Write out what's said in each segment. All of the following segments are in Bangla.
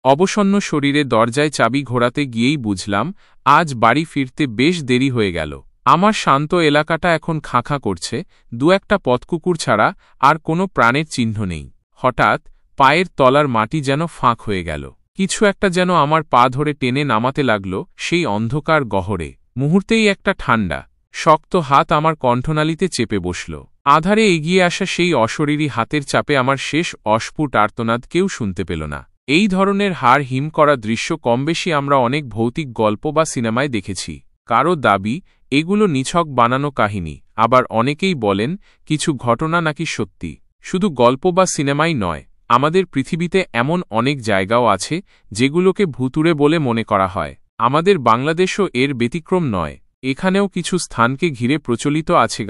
অবসন্ন শরীরে দরজায় চাবি ঘোরাতে গিয়েই বুঝলাম আজ বাড়ি ফিরতে বেশ দেরি হয়ে গেল। আমার শান্ত এলাকাটা এখন খাঁ করছে, দু একটা পথকুকুর ছাড়া আর কোনো প্রাণের চিহ্ন নেই। হঠাৎ পায়ের তলার মাটি যেন ফাঁক হয়ে গেল। কিছু একটা যেন আমার পা ধরে টেনে নামাতে লাগল সেই অন্ধকার গহরে। মুহূর্তেই একটা ঠান্ডা, শক্ত হাত আমার কণ্ঠনালীতে চেপে বসল। আধারে এগিয়ে আসা সেই অশরীরী হাতের চাপে আমার শেষ অস্ফুট আর্তনাদ কেউ শুনতে পেল না। এই ধরনের হাড় হিম করা দৃশ্য কমবেশি আমরা অনেক ভৌতিক গল্প বা সিনেমায় দেখেছি। কারো দাবি এগুলো নিছক বানানো কাহিনী, আবার অনেকেই বলেন কিছু ঘটনা নাকি সত্যি। শুধু গল্প বা সিনেমাই নয়, আমাদের পৃথিবীতে এমন অনেক জায়গাও আছে যেগুলোকে ভুতুড়ে বলে মনে করা হয়। আমাদের বাংলাদেশও এর ব্যতিক্রম নয়। এখানেও কিছু স্থানকে ঘিরে প্রচলিত আছে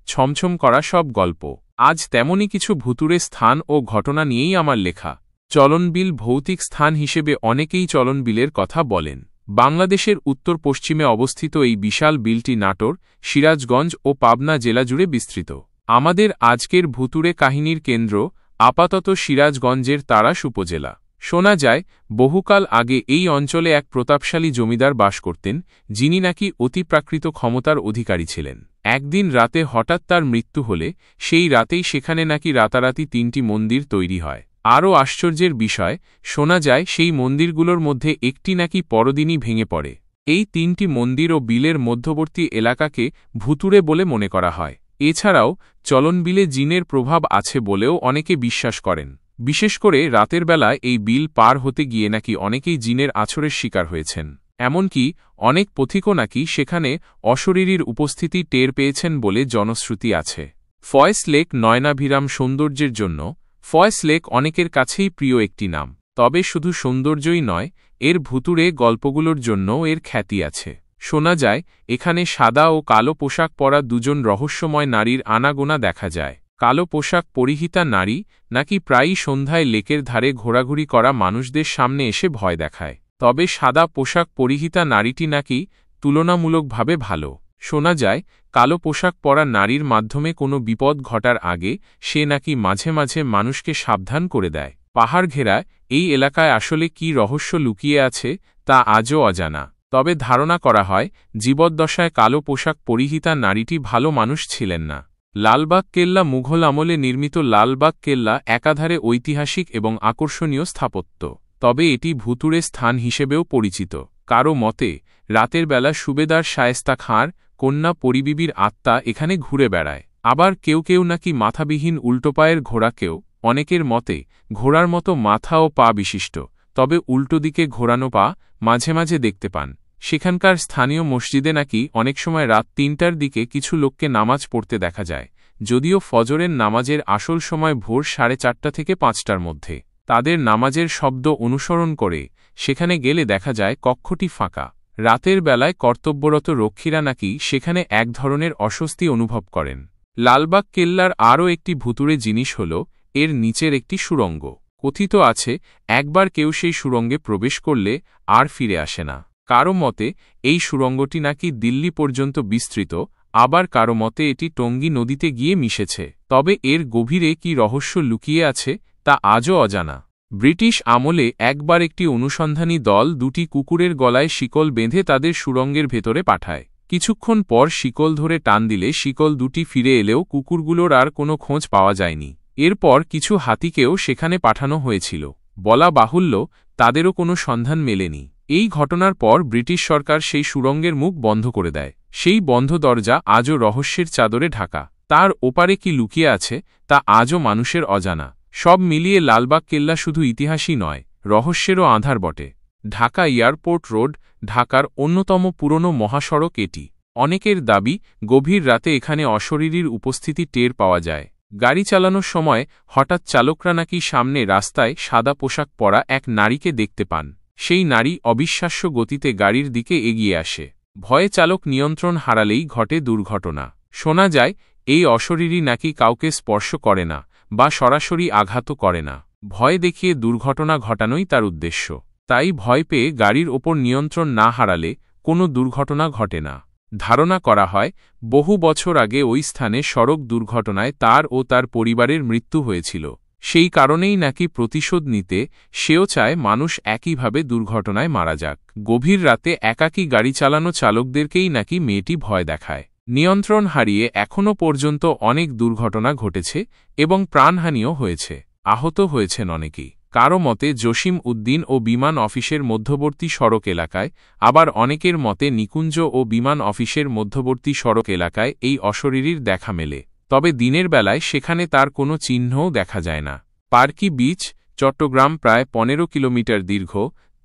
ছমছম করা সব গল্প। আজ তেমনই কিছু ভুতুড়ে স্থান ও ঘটনা নিয়েই আমার লেখা। চলনবিল ভৌতিক স্থান হিসেবে অনেকেই চলনবিলের কথা বলেন। বাংলাদেশের উত্তর পশ্চিমে অবস্থিত এই বিশাল বিলটি নাটোর, সিরাজগঞ্জ ও পাবনা জেলা জুড়ে বিস্তৃত। আমাদের আজকের ভুতুড়ে কাহিনীর কেন্দ্র আপাতত সিরাজগঞ্জের তাড়াশ উপজেলা। শোনা যায় বহুকাল আগে এই অঞ্চলে এক প্রতাপশালী জমিদার বাস করতেন, যিনি নাকি অতিপ্রাকৃত ক্ষমতার অধিকারী ছিলেন। একদিন রাতে হঠাৎ তার মৃত্যু হলে সেই রাতেই সেখানে নাকি রাতারাতি ৩টি মন্দির তৈরি হয়। আরও আশ্চর্যের বিষয়, শোনা যায় সেই মন্দিরগুলোর মধ্যে একটি নাকি পরদিনই ভেঙে পড়ে। এই ৩টি মন্দির ও বিলের মধ্যবর্তী এলাকাকে ভুতুড়ে বলে মনে করা হয়। এছাড়াও চলনবিলে জিনের প্রভাব আছে বলেও অনেকে বিশ্বাস করেন। বিশেষ করে রাতের বেলায় এই বিল পার হতে গিয়ে নাকি অনেকেই জিনের আছরের শিকার হয়েছেন। এমনকি অনেক পথিকও নাকি সেখানে অশরীরীর উপস্থিতি টের পেয়েছেন বলে জনশ্রুতি আছে। ফয়েস লেক নয়নাভিরাম সৌন্দর্যের জন্য ফয়েস লেক অনেকের কাছেই প্রিয় একটি নাম। তবে শুধু সৌন্দর্যই নয়, এর ভুতুড়ে গল্পগুলোর জন্যও এর খ্যাতি আছে। শোনা যায় এখানে সাদা ও কালো পোশাক পরা দুজন রহস্যময় নারীর আনাগোনা দেখা যায়। কালো পোশাক পরিহিতা নারী নাকি প্রায়ই সন্ধ্যায় লেকের ধারে ঘোরাঘুরি করা মানুষদের সামনে এসে ভয় দেখায়। তবে সাদা পোশাক পরিহিতা নারীটি নাকি তুলনামূলকভাবে ভালো। শোনা যায় কালো পোশাক পরা নারীর মাধ্যমে কোনো বিপদ ঘটার আগে সে নাকি মাঝে মাঝে মানুষকে সাবধান করে দেয়। পাহাড় ঘেরা এই এলাকায় আসলে কী রহস্য লুকিয়ে আছে তা আজও অজানা। তবে ধারণা করা হয় জীবদ্দশায় কালো পোশাক পরিহিতা নারীটি ভালো মানুষ ছিলেন না। লালবাগ কেল্লা মুঘল আমলে নির্মিত লালবাগ কেল্লা একাধারে ঐতিহাসিক এবং আকর্ষণীয় স্থাপত্য। তবে এটি ভুতুড়ে স্থান হিসেবেও পরিচিত। কারো মতে রাতের বেলা সুবেদার শায়েস্তা খাঁর কন্যা পরিবিবির আত্মা এখানে ঘুরে বেড়ায়। আবার কেউ নাকি মাথাবিহীন উল্টোপায়ের ঘোড়াকেও, অনেকের মতে ঘোড়ার মতো মাথা ও পা বিশিষ্ট, তবে উল্টো দিকে ঘোরানো পা মাঝে মাঝে দেখতে পান। সেখানকার স্থানীয় মসজিদে নাকি অনেক সময় রাত ৩টার দিকে কিছু লোককে নামাজ পড়তে দেখা যায়, যদিও ফজরের নামাজের আসল সময় ভোর 4:30 থেকে 5টার মধ্যে। তাদের নামাজের শব্দ অনুসরণ করে সেখানে গেলে দেখা যায় কক্ষটি ফাঁকা। রাতের বেলায় কর্তব্যরত রক্ষীরা নাকি সেখানে এক ধরনের অস্বস্তি অনুভব করেন। লালবাগ কেল্লার আরও একটি ভুতুড়ে জিনিস হল এর নিচের একটি সুড়ঙ্গ। কথিত আছে একবার কেউ সেই সুড়ঙ্গে প্রবেশ করলে আর ফিরে আসে না। কারো মতে এই সুড়ঙ্গটি নাকি দিল্লি পর্যন্ত বিস্তৃত, আবার কারো মতে এটি টঙ্গী নদীতে গিয়ে মিশেছে। তবে এর গভীরে কি রহস্য লুকিয়ে আছে তা আজও অজানা। ব্রিটিশ আমলে একবার একটি অনুসন্ধানী দল 2টি কুকুরের গলায় শিকল বেঁধে তাদের সুড়ঙ্গের ভেতরে পাঠায়। কিছুক্ষণ পর শিকল ধরে টান দিলে শিকল 2টি ফিরে এলেও কুকুরগুলোর আর কোনো খোঁজ পাওয়া যায়নি। এরপর কিছু হাতিকেও সেখানে পাঠানো হয়েছিল। বলা বাহুল্য তাদেরও কোনো সন্ধান মেলেনি। এই ঘটনার পর ব্রিটিশ সরকার সেই সুড়ঙ্গের মুখ বন্ধ করে দেয়। সেই বন্ধ দরজা আজও রহস্যের চাদরে ঢাকা। তার ওপারে কি লুকিয়ে আছে তা আজও মানুষের অজানা। সব মিলিয়ে লালবাগ কেল্লা শুধু ইতিহাসই নয়, রহস্যেরও আঁধার বটে। ঢাকা এয়ারপোর্ট রোড ঢাকার অন্যতম পুরনো মহাসড়ক এটি। অনেকের দাবি গভীর রাতে এখানে অশরীরীর উপস্থিতি টের পাওয়া যায়। গাড়ি চালানোর সময় হঠাৎ চালকরা নাকি সামনে রাস্তায় সাদা পোশাক পরা এক নারীকে দেখতে পান। সেই নারী অবিশ্বাস্য গতিতে গাড়ির দিকে এগিয়ে আসে। ভয়ে চালক নিয়ন্ত্রণ হারালেই ঘটে দুর্ঘটনা। শোনা যায় এই অশরীরী নাকি কাউকে স্পর্শ করে না বা সরাসরি আঘাতও করে না। ভয় দেখিয়ে দুর্ঘটনা ঘটানোই তার উদ্দেশ্য। তাই ভয় পেয়ে গাড়ির ওপর নিয়ন্ত্রণ না হারালে কোনো দুর্ঘটনা ঘটে না। ধারণা করা হয় বহু বছর আগে ওই স্থানে সড়ক দুর্ঘটনায় তার ও তার পরিবারের মৃত্যু হয়েছিল। সেই কারণেই নাকি প্রতিশোধ নিতে সেও চায় মানুষ একইভাবে দুর্ঘটনায় মারা যাক। গভীর রাতে একাকী গাড়ি চালানো চালকদেরকেই নাকি মেয়েটি ভয় দেখায়। নিয়ন্ত্রণ হারিয়ে এখনও পর্যন্ত অনেক দুর্ঘটনা ঘটেছে এবং প্রাণহানিও হয়েছে, আহত হয়েছেন অনেকেই। কারো মতে জসিম উদ্দিন ও বিমান অফিসের মধ্যবর্তী সড়ক এলাকায়, আবার অনেকের মতে নিকুঞ্জ ও বিমান অফিসের মধ্যবর্তী সড়ক এলাকায় এই অশরীরীর দেখা মেলে। তবে দিনের বেলায় সেখানে তার কোনো চিহ্নও দেখা যায় না। পার্কি বিচ, চট্টগ্রাম, প্রায় 15 কিলোমিটার দীর্ঘ,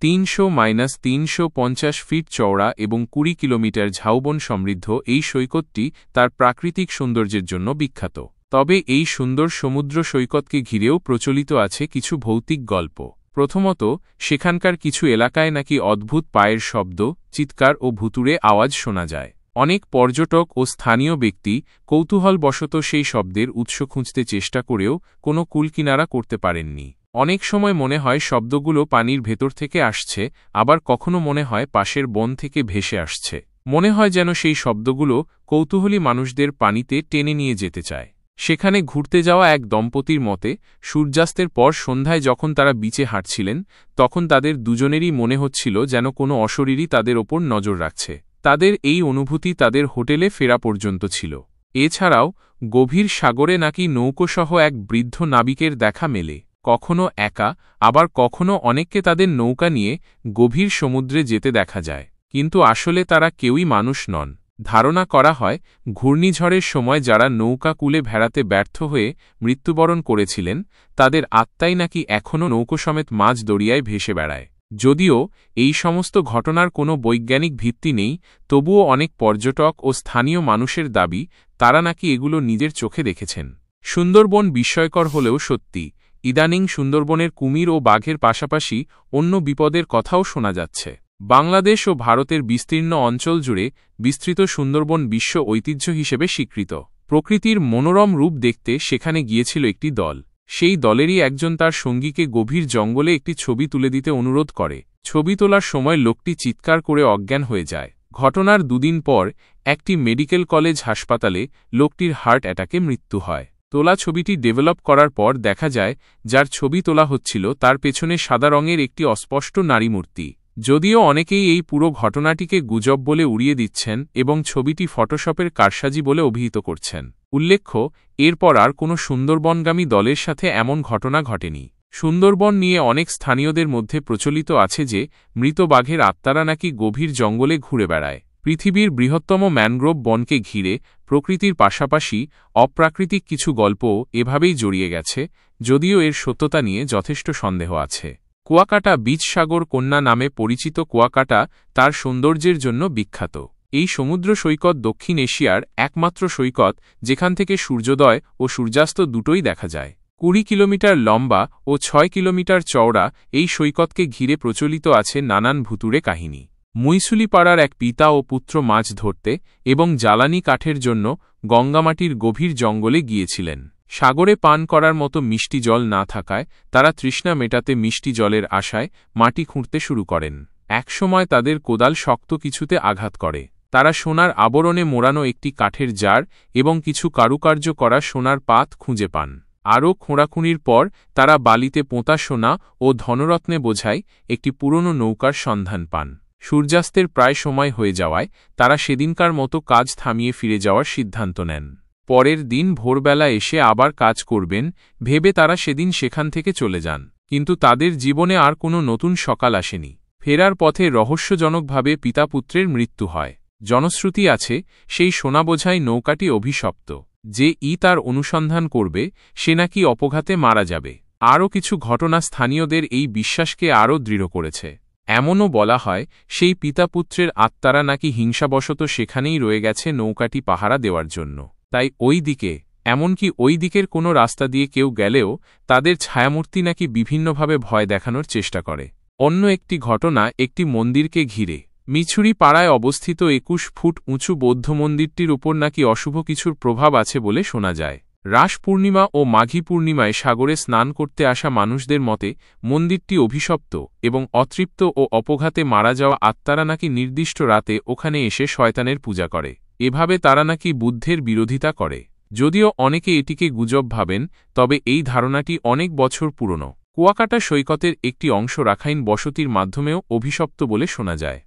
300-350 ফিট চওড়া এবং 20 কিলোমিটার ঝাউবন সমৃদ্ধ এই সৈকতটি তার প্রাকৃতিক সৌন্দর্যের জন্য বিখ্যাত। তবে এই সুন্দর সমুদ্র সৈকতকে ঘিরেও প্রচলিত আছে কিছু ভৌতিক গল্প। প্রথমত, সেখানকার কিছু এলাকায় নাকি অদ্ভুত পায়ের শব্দ, চিৎকার ও ভুতুড়ে আওয়াজ শোনা যায়। অনেক পর্যটক ও স্থানীয় ব্যক্তি কৌতূহলবশত সেই শব্দের উৎস খুঁজতে চেষ্টা করেও কোনো কুলকিনারা করতে পারেননি। অনেক সময় মনে হয় শব্দগুলো পানির ভেতর থেকে আসছে, আবার কখনো মনে হয় পাশের বন থেকে ভেসে আসছে। মনে হয় যেন সেই শব্দগুলো কৌতূহলী মানুষদের পানিতে টেনে নিয়ে যেতে চায়। সেখানে ঘুরতে যাওয়া এক দম্পতির মতে, সূর্যাস্তের পর সন্ধ্যায় যখন তারা বিচে হাঁটছিলেন, তখন তাদের দুজনেরই মনে হচ্ছিল যেন কোনো অশরীরী তাদের ওপর নজর রাখছে। তাদের এই অনুভূতি তাদের হোটেলে ফেরা পর্যন্ত ছিল। এছাড়াও গভীর সাগরে নাকি নৌকোসহ এক বৃদ্ধ নাবিকের দেখা মেলে, কখনো একা, আবার কখনো অনেককে তাদের নৌকা নিয়ে গভীর সমুদ্রে যেতে দেখা যায়। কিন্তু আসলে তারা কেউই মানুষ নন। ধারণা করা হয় ঘূর্ণিঝড়ের সময় যারা নৌকা কূলে ভেড়াতে ব্যর্থ হয়ে মৃত্যুবরণ করেছিলেন, তাদের আত্মাই নাকি এখনও নৌকো সমেত মাঝ দরিয়ায় ভেসে বেড়ায়। যদিও এই সমস্ত ঘটনার কোনো বৈজ্ঞানিক ভিত্তি নেই, তবুও অনেক পর্যটক ও স্থানীয় মানুষের দাবি তারা নাকি এগুলো নিজের চোখে দেখেছেন। সুন্দরবন বিস্ময়কর হলেও সত্যি, ইদানিং সুন্দরবনের কুমির ও বাঘের পাশাপাশি অন্য বিপদের কথাও শোনা যাচ্ছে। বাংলাদেশ ও ভারতের বিস্তীর্ণ অঞ্চল জুড়ে বিস্তৃত সুন্দরবন বিশ্ব ঐতিহ্য হিসেবে স্বীকৃত। প্রকৃতির মনোরম রূপ দেখতে সেখানে গিয়েছিল একটি দল। সেই দলেরই একজন তার সঙ্গীকে গভীর জঙ্গলে একটি ছবি তুলে দিতে অনুরোধ করে। ছবি তোলার সময় লোকটি চিৎকার করে অজ্ঞান হয়ে যায়। ঘটনার দুদিন পর একটি মেডিকেল কলেজ হাসপাতালে লোকটির হার্ট অ্যাটাকে মৃত্যু হয়। তোলা ছবিটি ডেভেলপ করার পর দেখা যায় যার ছবি তোলা হচ্ছিল তার পেছনে সাদা রঙের একটি অস্পষ্ট নারী মূর্তি। যদিও অনেকেই এই পুরো ঘটনাটিকে গুজব বলে উড়িয়ে দিচ্ছেন এবং ছবিটি ফটোশপের কারসাজি বলে অভিহিত করছেন। উল্লেখ্য, এরপর আর কোনো সুন্দরবনগামী দলের সাথে এমন ঘটনা ঘটেনি। সুন্দরবন নিয়ে অনেক স্থানীয়দের মধ্যে প্রচলিত আছে যে মৃত বাঘের আত্মারা নাকি গভীর জঙ্গলে ঘুরে বেড়ায়। পৃথিবীর বৃহত্তম ম্যানগ্রোভ বনকে ঘিরে প্রকৃতির পাশাপাশি অপ্রাকৃতিক কিছু গল্পও এভাবেই জড়িয়ে গেছে, যদিও এর সত্যতা নিয়ে যথেষ্ট সন্দেহ আছে। কুয়াকাটা বিচ, সাগর কন্যা নামে পরিচিত কুয়াকাটা তার সৌন্দর্যের জন্য বিখ্যাত। এই সমুদ্র সৈকত দক্ষিণ এশিয়ার একমাত্র সৈকত যেখান থেকে সূর্যোদয় ও সূর্যাস্ত দুটোই দেখা যায়। 20 কিলোমিটার লম্বা ও 6 কিলোমিটার চওড়া এই সৈকতকে ঘিরে প্রচলিত আছে নানান ভুতুড়ে কাহিনী। মুইসুলিপাড়ার এক পিতা ও পুত্র মাছ ধরতে এবং জ্বালানি কাঠের জন্য গঙ্গামাটির গভীর জঙ্গলে গিয়েছিলেন। সাগরে পান করার মতো মিষ্টি জল না থাকায় তারা তৃষ্ণা মেটাতে মিষ্টি জলের আশায় মাটি খুঁড়তে শুরু করেন। একসময় তাদের কোদাল শক্ত কিছুতে আঘাত করে। তারা সোনার আবরণে মোড়ানো একটি কাঠের জার এবং কিছু কারুকার্য করা সোনার পাত খুঁজে পান। আরও খোঁড়াখুঁড়ির পর তারা বালিতে পোঁতা সোনা ও ধনরত্নে বোঝাই একটি পুরনো নৌকার সন্ধান পান। সূর্যাস্তের প্রায় সময় হয়ে যাওয়ায় তারা সেদিনকার মতো কাজ থামিয়ে ফিরে যাওয়ার সিদ্ধান্ত নেন। পরের দিন ভোরবেলা এসে আবার কাজ করবেন ভেবে তারা সেদিন সেখান থেকে চলে যান। কিন্তু তাদের জীবনে আর কোনো নতুন সকাল আসেনি। ফেরার পথে রহস্যজনকভাবে পিতাপুত্রের মৃত্যু হয়। জনশ্রুতি আছে সেই সোনাবোঝাই নৌকাটি অভিশপ্ত। যে তার অনুসন্ধান করবে সে নাকি অপঘাতে মারা যাবে। আরও কিছু ঘটনা স্থানীয়দের এই বিশ্বাসকে আরও দৃঢ় করেছে। এমনও বলা হয় সেই পিতাপুত্রের আত্মারা নাকি হিংসাবশত সেখানেই রয়ে গেছে নৌকাটি পাহারা দেওয়ার জন্য। তাই ওই দিকে, এমনকি ওই দিকের কোনো রাস্তা দিয়ে কেউ গেলেও তাদের ছায়ামূর্তি নাকি বিভিন্নভাবে ভয় দেখানোর চেষ্টা করে। অন্য একটি ঘটনা একটি মন্দিরকে ঘিরে। মিছুরি পাড়ায় অবস্থিত 21 ফুট উঁচু বৌদ্ধ মন্দিরটির উপর নাকি অশুভ কিছুর প্রভাব আছে বলে শোনা যায়। রাস পূর্ণিমা ও মাঘী পূর্ণিমায় সাগরে স্নান করতে আসা মানুষদের মতে মন্দিরটি অভিশপ্ত এবং অতৃপ্ত ও অপঘাতে মারা যাওয়া আত্মারা নাকি নির্দিষ্ট রাতে ওখানে এসে শয়তানের পূজা করে। এভাবে তারা নাকি বুদ্ধের বিরোধিতা করে। যদিও অনেকে এটিকে গুজব ভাবেন, তবে এই ধারণাটি অনেক বছর পুরনো। কুয়াকাটা সৈকতের একটি অংশ রাখাইন বসতির মাধ্যমেও অভিশপ্ত বলে শোনা যায়।